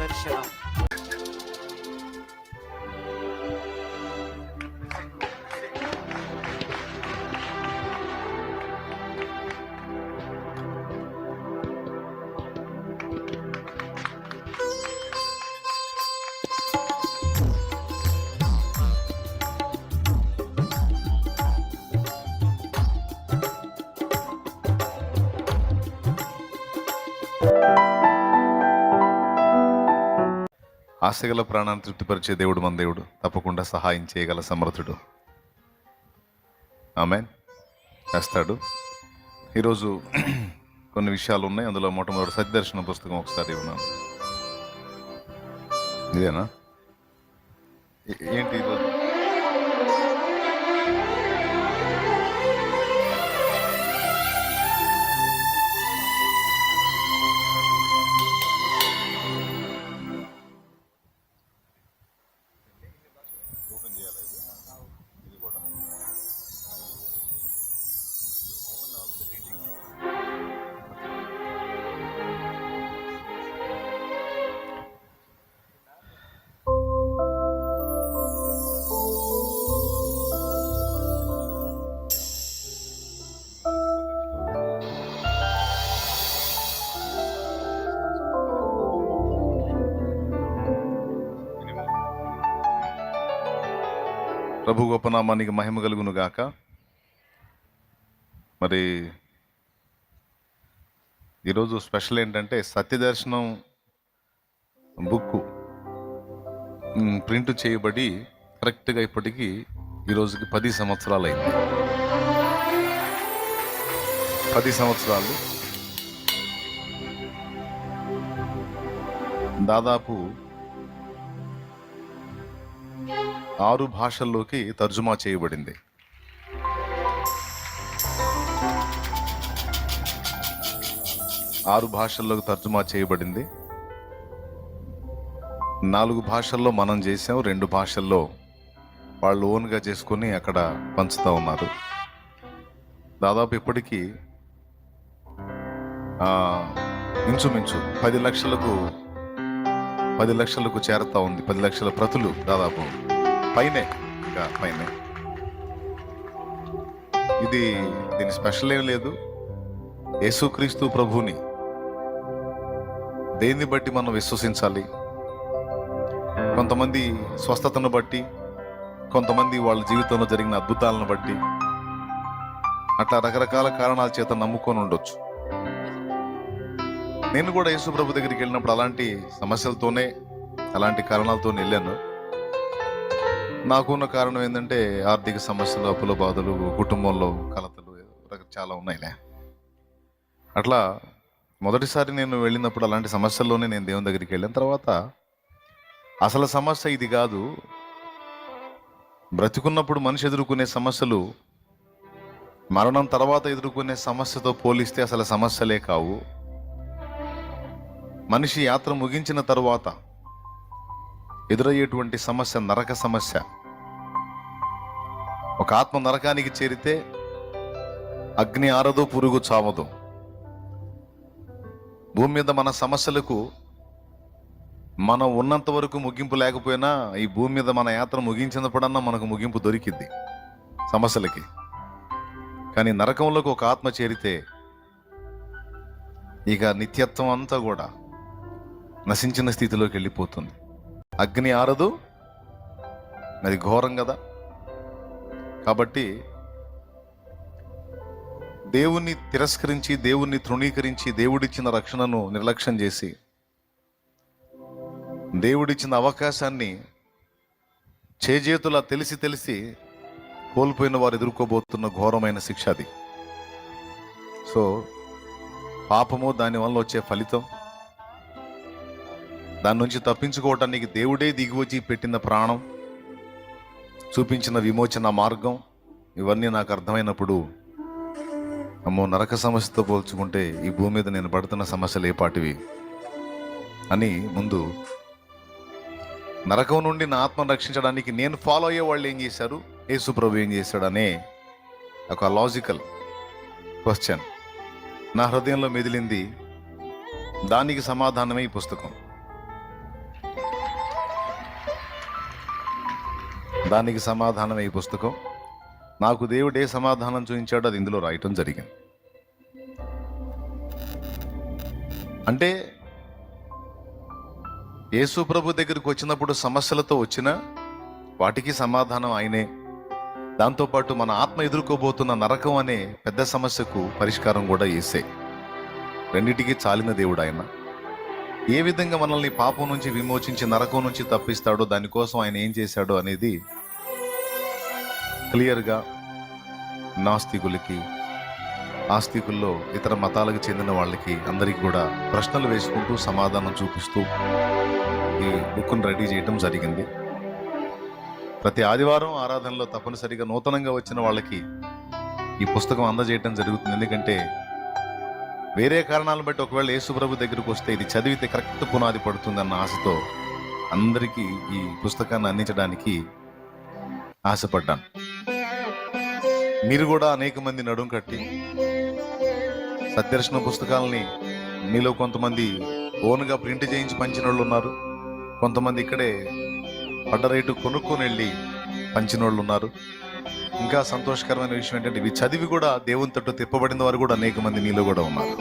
దర్శనం. ఆశగల ప్రాణాన్ని తృప్తిపరిచే దేవుడు మన దేవుడు, తప్పకుండా సహాయం చేయగల సమర్థుడు. ఆమేన్. చేస్తాడు. ఈరోజు కొన్ని విషయాలు ఉన్నాయి. అందులో మొట్టమొదటి సత్యదర్శన పుస్తకం ఒకసారి ఉన్నాను. ఇదేనా ఏంటి ఈరోజు? ప్రభు గొప్ప నామానికి మహిమ కలుగును గాక. మరి ఈరోజు స్పెషల్ ఏంటంటే సత్యదర్శనం బుక్ ప్రింట్ చేయబడి కరెక్ట్గా ఇప్పటికీ ఈరోజుకి 10 సంవత్సరాలు అయింది. 10 సంవత్సరాలు దాదాపు 6 భాషల్లోకి తర్జుమా చేయబడింది. ఆరు భాషల్లోకి తర్జుమా చేయబడింది. 4 భాషల్లో మనం చేసాం, 2 భాషల్లో వాళ్ళు ఓన్గా చేసుకొని అక్కడ పంచుతూ ఉన్నారు. దాదాపు ఇప్పటికీ ఇంచుమించు 10 లక్షలకు చేరుతా ఉంది. 10 లక్షల ప్రతులు దాదాపు పైనే, ఇంకా పైనే. దీని స్పెషల్ ఏం లేదు. యేసుక్రీస్తు ప్రభుని దేన్ని బట్టి మనం విశ్వసించాలి? కొంతమంది స్వస్థతను బట్టి, కొంతమంది వాళ్ళ జీవితంలో జరిగిన అద్భుతాలను బట్టి, అట్లా రకరకాల కారణాల చేత నమ్ముకొని ఉండొచ్చు. నేను కూడా యేసు ప్రభు దగ్గరికి వెళ్ళినప్పుడు అలాంటి సమస్యలతోనే, అలాంటి కారణాలతోనే వెళ్ళాను. నాకున్న కారణం ఏంటంటే ఆర్థిక సమస్యలు, అప్పుల బాధలు, కుటుంబంలో కలతలు చాలా ఉన్నాయిలే. అట్లా మొదటిసారి నేను వెళ్ళినప్పుడు అలాంటి సమస్యల్లోనే నేను దేవుని దగ్గరికి వెళ్ళిన తర్వాత అసలు సమస్య ఇది కాదు. బ్రతికున్నప్పుడు మనిషి ఎదుర్కొనే సమస్యలు మరణం తర్వాత ఎదుర్కొనే సమస్యతో పోలిస్తే అసలు సమస్యలే కావు. మనిషి యాత్ర ముగించిన తరువాత ఎదురయ్యేటువంటి సమస్య నరక సమస్య. ఒక ఆత్మ నరకానికి చేరితే అగ్ని ఆరదు, పురుగు చావదు. భూమి మీద మన సమస్యలకు మనం ఉన్నంత వరకు ముగింపు లేకపోయినా ఈ భూమి మీద మన యాత్ర ముగించినప్పుడన్నా మనకు ముగింపు దొరికిద్ది సమస్యలకి. కానీ నరకంలోకి ఒక ఆత్మ చేరితే ఇక నిత్యత్వం అంతా కూడా నశించిన స్థితిలోకి వెళ్ళిపోతుంది. అగ్ని ఆరదు, అది ఘోరం కదా. కాబట్టి దేవుణ్ణి తిరస్కరించి, దేవుణ్ణి తృణీకరించి, దేవుడిచ్చిన రక్షణను నిర్లక్ష్యం చేసి, దేవుడిచ్చిన అవకాశాన్ని చేజేతులా తెలిసి కోల్పోయిన వారు ఎదుర్కోబోతున్న ఘోరమైన శిక్ష అది. సో పాపము, దానివల్ల వచ్చే ఫలితం, దాని నుంచి తప్పించుకోవటానికి దేవుడే దిగివచ్చి పెట్టిన ప్రాణం, చూపించిన విమోచన మార్గం, ఇవన్నీ నాకు అర్థమైనప్పుడు అమ్మో, నరక సమస్యతో పోల్చుకుంటే ఈ భూమి మీద నేను పడుతున్న సమస్యలు ఏపాటివి అని ముందు నరకం నుండి నా ఆత్మను రక్షించడానికి నేను ఫాలో అయ్యే వాళ్ళు ఏం చేశారు, యేసు ప్రభు ఏం చేశాడనే ఒక లాజికల్ క్వశ్చన్ నా హృదయంలో మెదిలింది. దానికి సమాధానమే ఈ పుస్తకం. దానికి సమాధానం ఈ పుస్తకం. నాకు దేవుడు ఏ సమాధానం చూపించాడో అది ఇందులో రాయటం జరిగింది. అంటే యేసు ప్రభు దగ్గరికి వచ్చినప్పుడు సమస్యలతో వచ్చినా వాటికి సమాధానం ఆయనే. దాంతోపాటు మన ఆత్మ ఎదుర్కోబోతున్న నరకం అనే పెద్ద సమస్యకు పరిష్కారం కూడా యేసే. రెండిటికి చాలిన దేవుడు ఆయన. ఏ విధంగా మనల్ని పాపం నుంచి విమోచించి నరకం నుంచి తప్పిస్తాడో, దానికోసం ఆయన ఏం చేశాడో అనేది క్లియర్గా నాస్తికులకి, ఆస్తికుల్లో ఇతర మతాలకు చెందిన వాళ్ళకి అందరికీ కూడా ప్రశ్నలు వేసుకుంటూ సమాధానం చూపిస్తూ ఈ బుక్ను రెడీ చేయడం జరిగింది. ప్రతి ఆదివారం ఆరాధనలో తప్పనిసరిగా నూతనంగా వచ్చిన వాళ్ళకి ఈ పుస్తకం అందజేయటం జరుగుతుంది. ఎందుకంటే వేరే కారణాలను బట్టి ఒకవేళ యేసు ప్రభు దగ్గరకు వస్తే ఇది చదివితే కరెక్ట్ పునాది పడుతుందన్న ఆశతో అందరికీ ఈ పుస్తకాన్ని అందించడానికి ఆశపడ్డాను. మీరు కూడా అనేక మంది నడుం కట్టి సత్యదర్శన పుస్తకాలని మీలో కొంతమంది ఓన్గా ప్రింట్ చేయించి పంచిన వాళ్ళు ఉన్నారు. కొంతమంది ఇక్కడే పడ్డ రేటు కొనుక్కొని వెళ్ళి పంచిన వాళ్ళు ఉన్నారు. ఇంకా సంతోషకరమైన విషయం ఏంటంటే ఇవి చదివి కూడా దేవుని తట్టు తిప్పబడిన వారు కూడా అనేక మంది మీలో కూడా ఉన్నారు.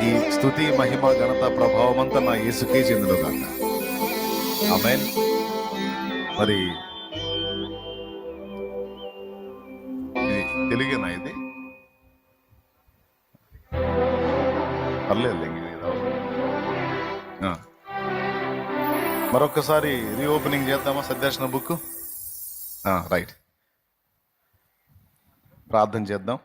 ఈ స్తుతి, మహిమ, ఘనత, ప్రభావం అంతా నా యేసుకే చెందునుగాక. ఆమేన్. మరి తెలుగేనా ఇది? పర్లేదు. మరొకసారి రీఓపెనింగ్ చేద్దామా సత్యదర్శన బుక్? రైట్. ప్రార్థన చేద్దాం.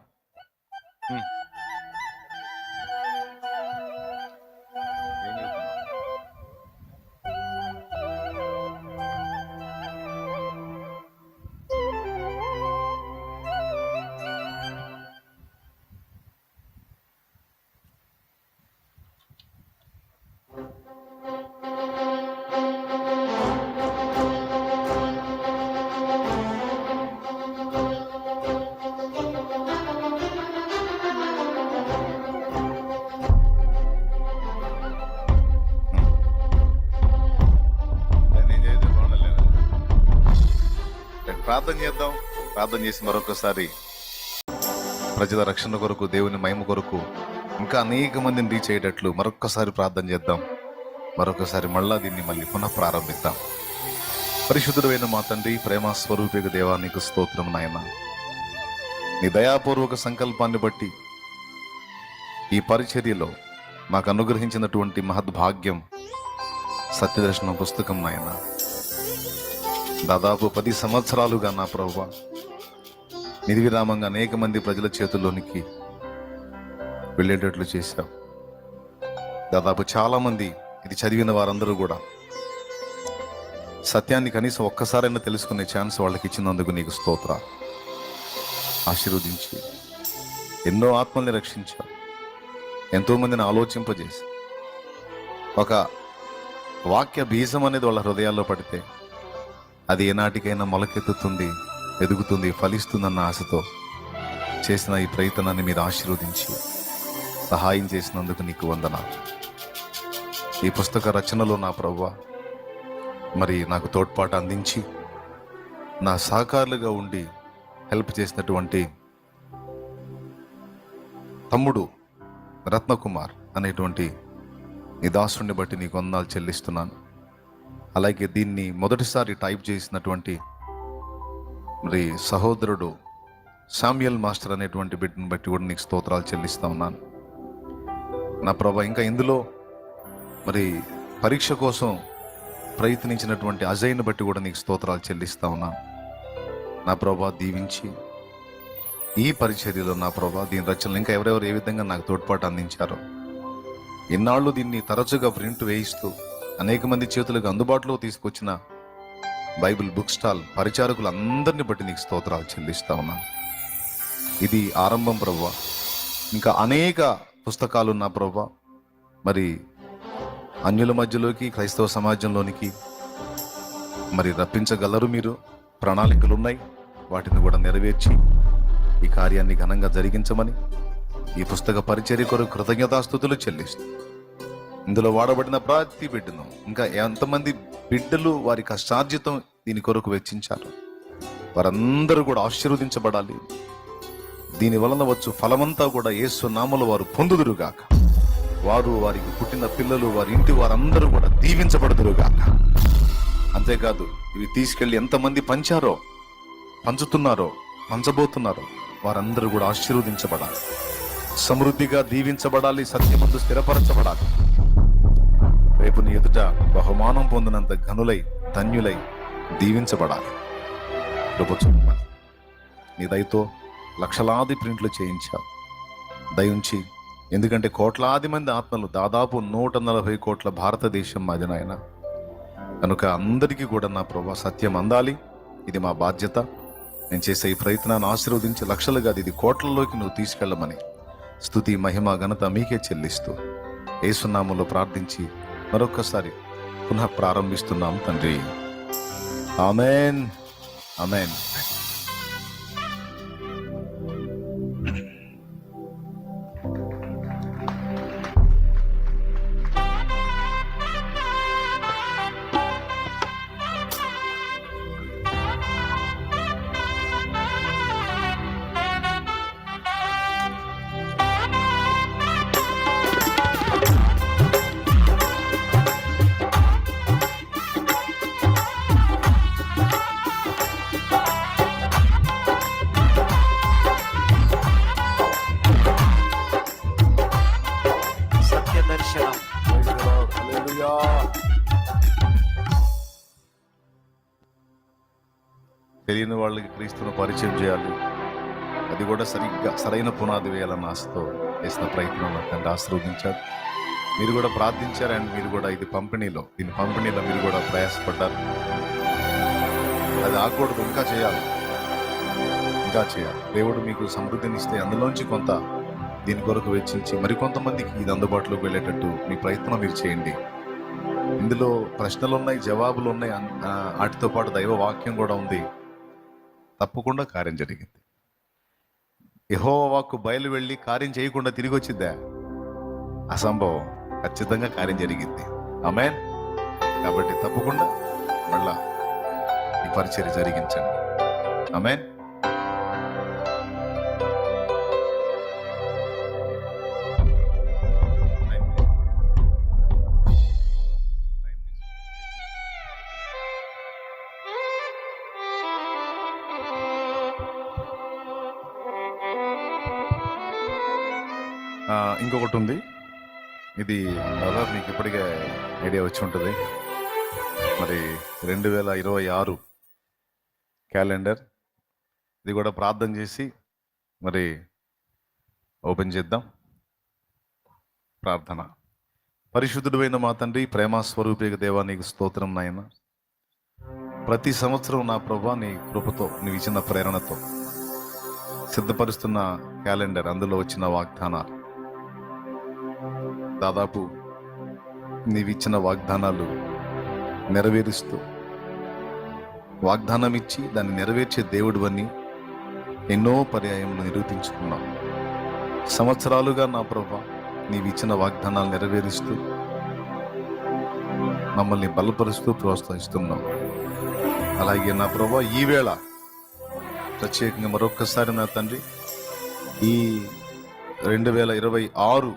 ప్రార్థన చేద్దాం. ప్రార్థన చేసి మరొకసారి ప్రజల రక్షణ కొరకు, దేవుని మహిమ కొరకు ఇంకా అనేక మందిని రీచ్ అయ్యేటట్లు మరొకసారి ప్రార్థన చేద్దాం. మరొకసారి మళ్ళీ పునః ప్రారంభిద్దాం. పరిశుద్ధుడైన మా తండ్రి, ప్రేమ స్వరూపిక దేవా, నీకు స్తోత్రం నాయన. నీ దయాపూర్వక సంకల్పాన్ని బట్టి ఈ పరిచర్యలో మాకు అనుగ్రహించినటువంటి మహద్భాగ్యం సత్యదర్శన పుస్తకం నాయన. దాదాపు 10 సంవత్సరాలుగా నా ప్రభువా నిర్విరామంగా అనేక మంది ప్రజల చేతుల్లోనికి వెళ్ళేటట్లు చేశావు. దాదాపు చాలా మంది ఇది చదివిన వారందరూ కూడా సత్యాన్ని కనీసం ఒక్కసారైనా తెలుసుకునే ఛాన్స్ వాళ్ళకి ఇచ్చినందుకు నీకు స్తోత్ర. ఆశీర్వదించి ఎన్నో ఆత్మల్ని రక్షించావు. ఎంతో మందిని ఆలోచింపజేసి ఒక వాక్య బీజం అనేది వాళ్ళ హృదయాల్లో పడితే అది ఏనాటికైనా మొలకెత్తుతుంది, ఎదుగుతుంది, ఫలిస్తుందన్న ఆశతో చేసిన ఈ ప్రయత్నాన్ని మీరు ఆశీర్వదించి సహాయం చేసినందుకు నీకు వందనాలు. ఈ పుస్తక రచనలో నా ప్రభువా మరి నాకు తోడ్పాటు అందించి నా సహకారులుగా ఉండి హెల్ప్ చేసినటువంటి తమ్ముడు రత్నకుమార్ అనేటువంటి నీ దాసుని బట్టి నీకు వందనాలు చెల్లిస్తున్నాను. అలాగే దీన్ని మొదటిసారి టైప్ చేసినటువంటి మరి సహోదరుడు శామ్యుయల్ మాస్టర్ అనేటువంటి బిడ్డను బట్టి కూడా నీకు స్తోత్రాలు చెల్లిస్తా ఉన్నాను నా ప్రభా. ఇంకా ఇందులో మరి పరీక్ష కోసం ప్రయత్నించినటువంటి అజయ్ని బట్టి కూడా నీకు స్తోత్రాలు చెల్లిస్తా ఉన్నాను నా ప్రభా. దీవించి ఈ పరిచర్యలో నా ప్రభా దీని రచనలు ఇంకా ఎవరెవరు ఏ విధంగా నాకు తోడ్పాటు అందించారో, ఇన్నాళ్ళు దీన్ని తరచుగా ప్రింట్ వేయిస్తూ అనేక మంది చేతులకు అందుబాటులో తీసుకొచ్చిన బైబిల్ బుక్ స్టాల్ పరిచారకులందరినీ బట్టి నీకు స్తోత్రాలు చెల్లిస్తా ఉన్నాను. ఇది ఆరంభం ప్రభువా. ఇంకా అనేక పుస్తకాలు ఉన్న ప్రభువా మరి అన్యుల మధ్యలోకి, క్రైస్తవ సమాజంలోనికి మరి రప్పించగలరు. మీరు ప్రణాళికలు ఉన్నాయి, వాటిని కూడా నెరవేర్చి ఈ కార్యాన్ని ఘనంగా జరిగించమని ఈ పుస్తక పరిచర్య కొరకు కృతజ్ఞతాస్తుతులు చెల్లిస్తూ ఇందులో వాడబడిన ప్రతి బిడ్డను ఇంకా ఎంతమంది బిడ్డలు వారి కష్టార్జితం దీని కొరకు వెచ్చించారు. వారందరూ కూడా ఆశీర్వదించబడాలి. దీని వలన వచ్చు ఫలమంతా కూడా యేసు నామములో వారు పొందుదురుగాక. వారు, వారికి పుట్టిన పిల్లలు, వారి ఇంటి వారందరూ కూడా దీవించబడుదురుగాక. అంతేకాదు, ఇవి తీసుకెళ్లి ఎంతమంది పంచారో, పంచుతున్నారో, పంచబోతున్నారో వారందరూ కూడా ఆశీర్వదించబడాలి, సమృద్ధిగా దీవించబడాలి, సత్యమందు స్థిరపరచబడాలి. రేపు నీ ఎదుట బహుమానం పొందినంత ఘనులై, ధన్యులై దీవించబడాలి. చూపమని నీ దయతో లక్షలాది ప్రింట్లు చేయించావు. దయుంచి, ఎందుకంటే కోట్లాది మంది ఆత్మలు, దాదాపు 140 కోట్ల భారతదేశం మాది నాయన. కనుక అందరికీ కూడా నా ప్రభా సత్యం అందాలి. ఇది మా బాధ్యత. నేను చేసే ఈ ప్రయత్నాన్ని ఆశీర్వదించి లక్షలుగా ఇది కోట్లలోకి నువ్వు తీసుకెళ్ళమని స్తుతి, మహిమ, ఘనత మీకే చెల్లిస్తూ యేసు నామములో ప్రార్థించి మరొక్కసారి పునః ప్రారంభిస్తున్నాం తండ్రి. ఆమేన్, ఆమేన్. తెలియని వాళ్ళకి క్రీస్తును పరిచయం చేయాలి. అది కూడా సరైన పునాది వేయాలన్న ఆశతో చేసిన ప్రయత్నం తండ్రి ఆశీర్వదించారు. మీరు కూడా ప్రార్థించారు. అండ్ మీరు కూడా దీని పంపిణీలో మీరు కూడా ప్రయాసపడ్డారు. అది ఆకూడదు, ఇంకా చేయాలి. దేవుడు మీకు సమృద్ధినిస్తే అందులోంచి కొంత దీని కొరకు వెచ్చించి మరికొంతమందికి ఇది అందుబాటులోకి వెళ్ళేటట్టు మీ ప్రయత్నం మీరు చేయండి. ఇందులో ప్రశ్నలు ఉన్నాయి, జవాబులు ఉన్నాయి, వాటితో పాటు దైవ వాక్యం కూడా ఉంది. తప్పకుండా కార్యం జరిగింది. యెహోవా వాక్కు బయలు వెళ్ళి కార్యం చేయకుండా తిరిగి వచ్చిద్దా? అసంభవం. ఖచ్చితంగా కార్యం జరిగింది. ఆమేన్. కాబట్టి తప్పకుండా మళ్ళా ఈ పరిచర్య జరిగించండి. ఆమేన్. ఇంకొకటి ఉంది. ఇది దాదాపు మీకు ఇప్పటికే ఐడియా వచ్చి ఉంటుంది. మరి 2026 క్యాలెండర్. ఇది కూడా ప్రార్థన చేసి మరి ఓపెన్ చేద్దాం. ప్రార్థన. పరిశుద్ధుడైన మా తండ్రి, ప్రేమ స్వరూపిక దేవా, నీకు స్తోత్రం నాయన. ప్రతి సంవత్సరం నా ప్రభా నీ కృపతో, నీవు ఇచ్చిన ప్రేరణతో సిద్ధపరుస్తున్న క్యాలెండర్, అందులో వచ్చిన వాగ్దానాలు, దాదాపు నీవిచ్చిన వాగ్దానాలు నెరవేరుస్తూ, వాగ్దానం ఇచ్చి దాన్ని నెరవేర్చే దేవుడు అని ఎన్నో పర్యాయములు నిరూపించుకున్నాం. సంవత్సరాలుగా నా ప్రభా నీవిచ్చిన వాగ్దానాలు నెరవేరుస్తూ మమ్మల్ని బలపరుస్తూ ప్రోత్సహిస్తున్నాం. అలాగే నా ప్రభా ఈవేళ ప్రత్యేకంగా మరొక్కసారి నా తండ్రి ఈ 2026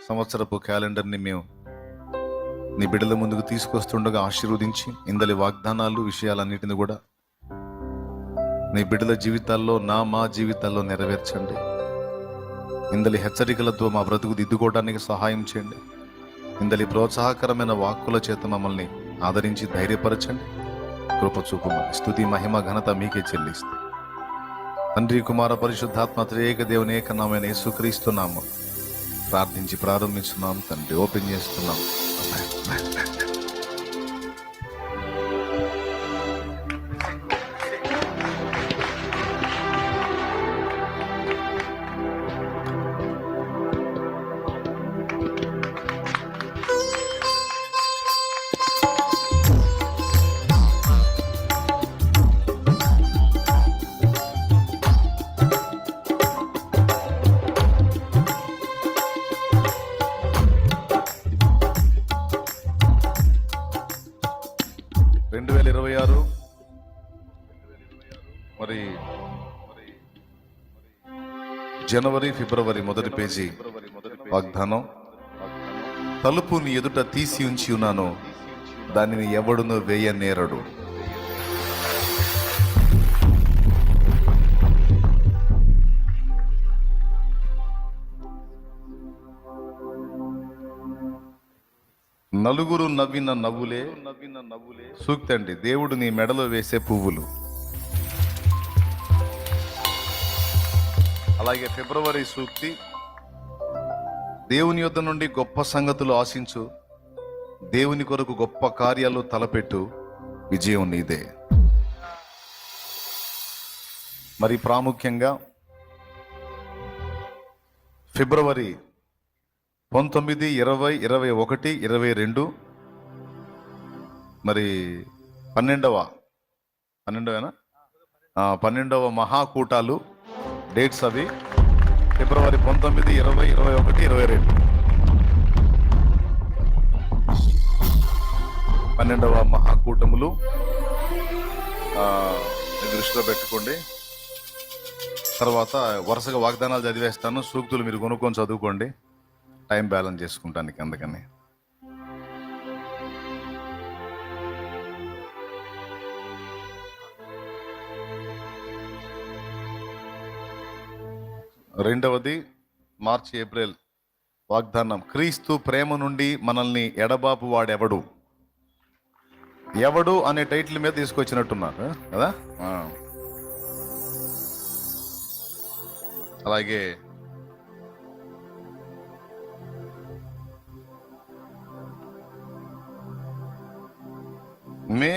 సంవత్సరపు క్యాలెండర్ని మేము నీ బిడ్డల ముందుకు తీసుకొస్తుండగా ఆశీర్వదించి ఇందలి వాగ్దానాలు, విషయాలన్నిటిని కూడా నీ బిడ్డల జీవితాల్లో, మా జీవితాల్లో నెరవేర్చండి. ఇందలి హెచ్చరికలతో మా బ్రతుకు దిద్దుకోవడానికి సహాయం చేయండి. ఇందలి ప్రోత్సాహకరమైన వాక్కుల చేత మమ్మల్ని ఆదరించి ధైర్యపరచండి. కృప చూపమని స్తుతి, మహిమ, ఘనత మీకే చెల్లిస్తూ తండ్రి, కుమార, పరిశుద్ధాత్మ త్రియేక దేవుని ఏకనామమైన యేసుక్రీస్తు నామమున ప్రార్థించి ప్రారంభిస్తున్నాం తండ్రి. ఓపెన్ చేస్తున్నాం. 2026 మరి జనవరి ఫిబ్రవరి మొదటి పేజీ వాగ్దానం. తలుపు నీ ఎదుట తీసి ఉంచి ఉన్నాను, దానిని ఎవడును వేయనేరడు. నలుగురు నవ్విన నవ్వులే సూక్తి అండి. దేవుడు నీ మెడలో వేసే పువ్వులు. అలాగే ఫిబ్రవరి సూక్తి, దేవుని యొద్ద నుండి గొప్ప సంగతులు ఆశించు, దేవుని కొరకు గొప్ప కార్యాలు తలపెట్టు, విజయం నీదే. మరి ప్రాముఖ్యంగా ఫిబ్రవరి 19, 20, 21, 22 మరి 12వ మహాకూటాలు డేట్స్ అవి ఫిబ్రవరి 19, 20, 21, 22. 12వ మహాకూటములు దృష్టిలో పెట్టుకోండి. తర్వాత వరుసగా వాగ్దానాలు చదివేస్తాను, సూక్తులు మీరు కొనుక్కొని చదువుకోండి, టైం బ్యాలెన్స్ చేసుకుంటానికి. అందుకని రెండవది మార్చి ఏప్రిల్ వాగ్దానం. క్రీస్తు ప్రేమ నుండి మనల్ని ఎడబాపు వాడెవడు. ఎవడు అనే టైటిల్ మీద తీసుకొచ్చినట్టున్నారు కదా. అలాగే మే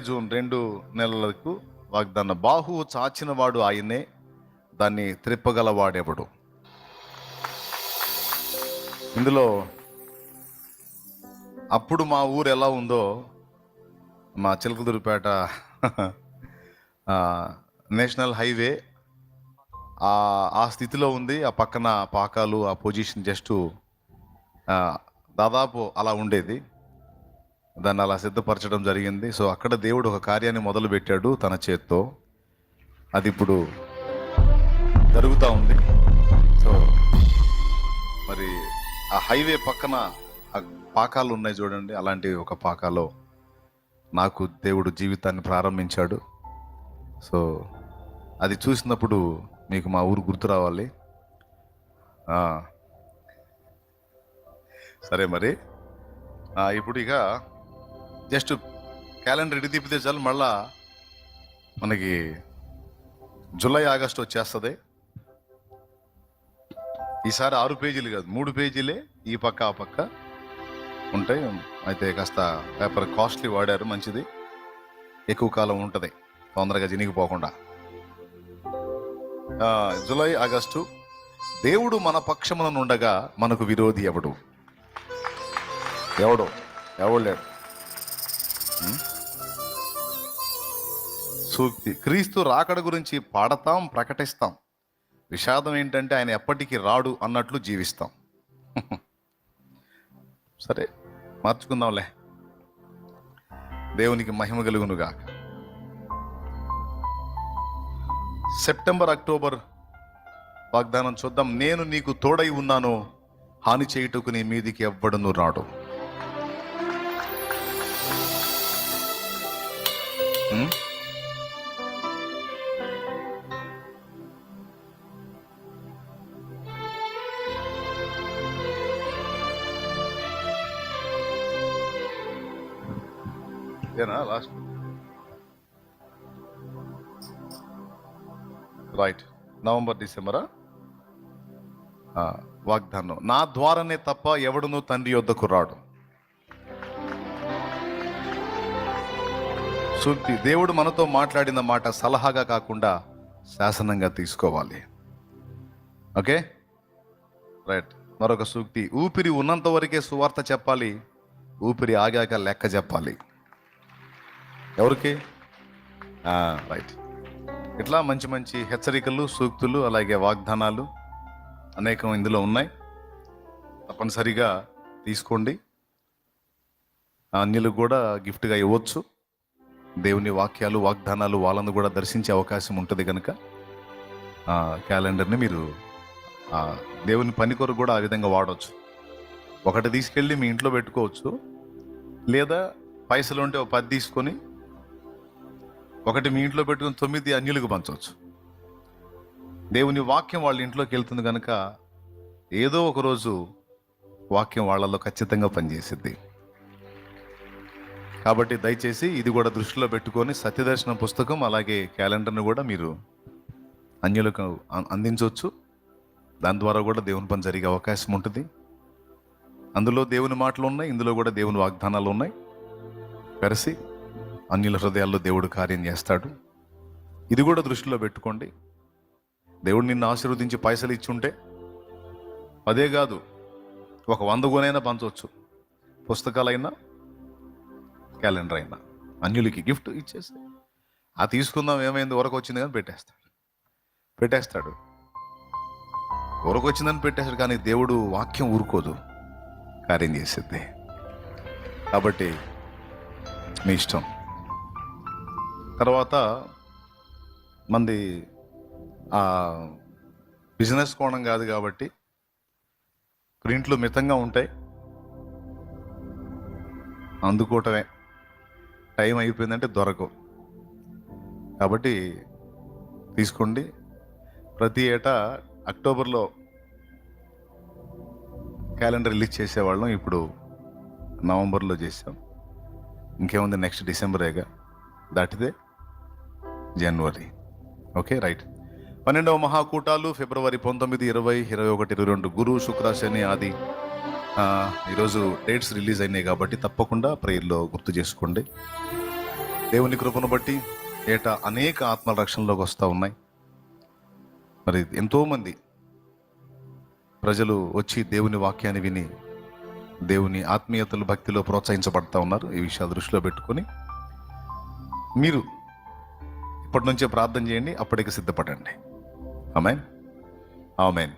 జూన్ 2 నెలలకు వాగ్దానం. బాహువు చాచిన వాడు ఆయనే, దాన్ని త్రిప్పగలవాడెవడు. ఇందులో అప్పుడు మా ఊరు ఎలా ఉందో, మా చిలకలూరిపేట నేషనల్ హైవే ఆ స్థితిలో ఉంది. ఆ పక్కన పాకాలు, ఆ పొజిషన్ జస్ట్ దాదాపు అలా ఉండేది. దాన్ని అలా సిద్ధపరచడం జరిగింది. సో అక్కడ దేవుడు ఒక కార్యాన్ని మొదలు పెట్టాడు తన చేత్తో. అది ఇప్పుడు జరుగుతూ ఉంది. సో మరి ఆ హైవే పక్కన ఆ పాకాలు ఉన్నాయి చూడండి, అలాంటి ఒక పాకాలో నాకు దేవుడు జీవితాన్ని ప్రారంభించాడు. సో అది చూసినప్పుడు మీకు మా ఊరు గుర్తు రావాలి. సరే, మరి ఇప్పుడు ఇక జస్ట్ క్యాలెండర్ ఇటు తిప్పితే చాలు, మళ్ళా మనకి జూలై ఆగస్టు వచ్చేస్తుంది. ఈసారి 6 పేజీలు కాదు, 3 పేజీలే ఈ పక్క ఆ పక్క ఉంటాయి. అయితే కాస్త పేపర్ కాస్ట్లీ వాడారు, మంచిది, ఎక్కువ కాలం ఉంటుంది, తొందరగా చినిగిపోకుండా. July August. దేవుడు మన పక్షమున ఉండగా మనకు విరోధి ఎవడు లేడు. సూక్తి. క్రీస్తు రాకడ గురించి పాడతాం, ప్రకటిస్తాం. విషాదం ఏంటంటే ఆయన ఎప్పటికీ రాడు అన్నట్లు జీవిస్తాం. సరే, మార్చుకుందాంలే. దేవునికి మహిమ కలుగునుగా. సెప్టెంబర్, అక్టోబర్ వాగ్దానం చూద్దాం. నేను నీకు తోడై ఉన్నాను, హాని చేయుటకు నీ మీదికి ఎవ్వడును రాడు. లాస్ట్ రైట్, నవంబర్, డిసెంబరా వాగ్దానం. నా ద్వారానే తప్ప ఎవడును తండ్రి యొద్దకు రాడు. సూక్తి. దేవుడు మనతో మాట్లాడిన మాట సలహాగా కాకుండా శాసనంగా తీసుకోవాలి. Okay, right. మరొక సూక్తి. ఊపిరి ఉన్నంత వరకే సువార్త చెప్పాలి, ఊపిరి ఆగాక లెక్క చెప్పాలి. ఎవరికి? రైట్. ఇట్లా మంచి మంచి హెచ్చరికలు, సూక్తులు, అలాగే వాగ్దానాలు అనేకం ఇందులో ఉన్నాయి. తప్పనిసరిగా తీసుకోండి. అన్యులకు కూడా గిఫ్ట్గా ఇవ్వచ్చు. దేవుని వాక్యాలు వాగ్దానాలు వాళ్ళను కూడా దర్శించే అవకాశం ఉంటుంది కనుక క్యాలెండర్ని మీరు దేవుని పని కొరకు కూడా ఆ విధంగా వాడవచ్చు. ఒకటి తీసుకెళ్ళి మీ ఇంట్లో పెట్టుకోవచ్చు, లేదా పైసలు ఉంటే ఒక 10 తీసుకొని ఒకటి మీ ఇంట్లో పెట్టుకుని 9 అన్యులకు పంచవచ్చు. దేవుని వాక్యం వాళ్ళ ఇంట్లోకి వెళ్తుంది కనుక ఏదో ఒక రోజు వాక్యం వాళ్ళలో ఖచ్చితంగా పనిచేసిద్ది. కాబట్టి దయచేసి ఇది కూడా దృష్టిలో పెట్టుకొని సత్యదర్శనం పుస్తకం అలాగే క్యాలెండర్ను కూడా మీరు అన్యులకు అందించవచ్చు. దాని ద్వారా కూడా దేవుని పని జరిగే అవకాశం ఉంటుంది. అందులో దేవుని మాటలు ఉన్నాయి, ఇందులో కూడా దేవుని వాగ్దానాలు ఉన్నాయి. కలిసి అన్యుల హృదయాల్లో దేవుడు కార్యం చేస్తాడు. ఇది కూడా దృష్టిలో పెట్టుకోండి. దేవుడు నిన్ను ఆశీర్వదించి పైసలు ఇచ్చి ఉంటే అదే కాదు, ఒక 100 కొనైనా పంచవచ్చు. పుస్తకాలైనా క్యాలెండర్ అయినా అన్యులకి గిఫ్ట్ ఇచ్చేసి ఆ తీసుకుందాం ఏమైంది వరకు వచ్చింది కానీ పెట్టేస్తాడు. వరకు వచ్చిందని పెట్టేస్తాడు. కానీ దేవుడు వాక్యం ఊరుకోదు, కార్యం చేసేది. కాబట్టి మీ ఇష్టం. తర్వాత మంది బిజినెస్ కోణం కాదు కాబట్టి ప్రింట్లు మితంగా ఉంటాయి, అందుకోవటమే. టైం అయిపోయిందంటే దొరకవు. కాబట్టి తీసుకోండి. ప్రతి ఏటా అక్టోబర్లో క్యాలెండర్ రిలీజ్ చేసేవాళ్ళం, ఇప్పుడు నవంబర్లో చేసాం. ఇంకేముంది, నెక్స్ట్ డిసెంబరేగా, దాటితే జనవరి. Okay, right. 12వ మహాకూటాలు ఫిబ్రవరి 19, 20, 21, 22 గురు శుక్ర శని ఆది. ఈరోజు డేట్స్ రిలీజ్ అయినాయి కాబట్టి తప్పకుండా ప్రేయర్లో గుర్తు చేసుకోండి. దేవుని కృపను బట్టి ఏటా అనేక ఆత్మల రక్షణలోకి వస్తూ ఉన్నాయి. మరి ఎంతోమంది ప్రజలు వచ్చి దేవుని వాక్యాన్ని విని దేవుని ఆత్మీయతలు భక్తిలో ప్రోత్సహించబడతా ఉన్నారు. ఈ విషయాలు దృష్టిలో పెట్టుకొని మీరు ఇప్పటి నుంచే ప్రార్థన చేయండి, అప్పటికి సిద్ధపడండి. ఆమేన్, ఆమేన్.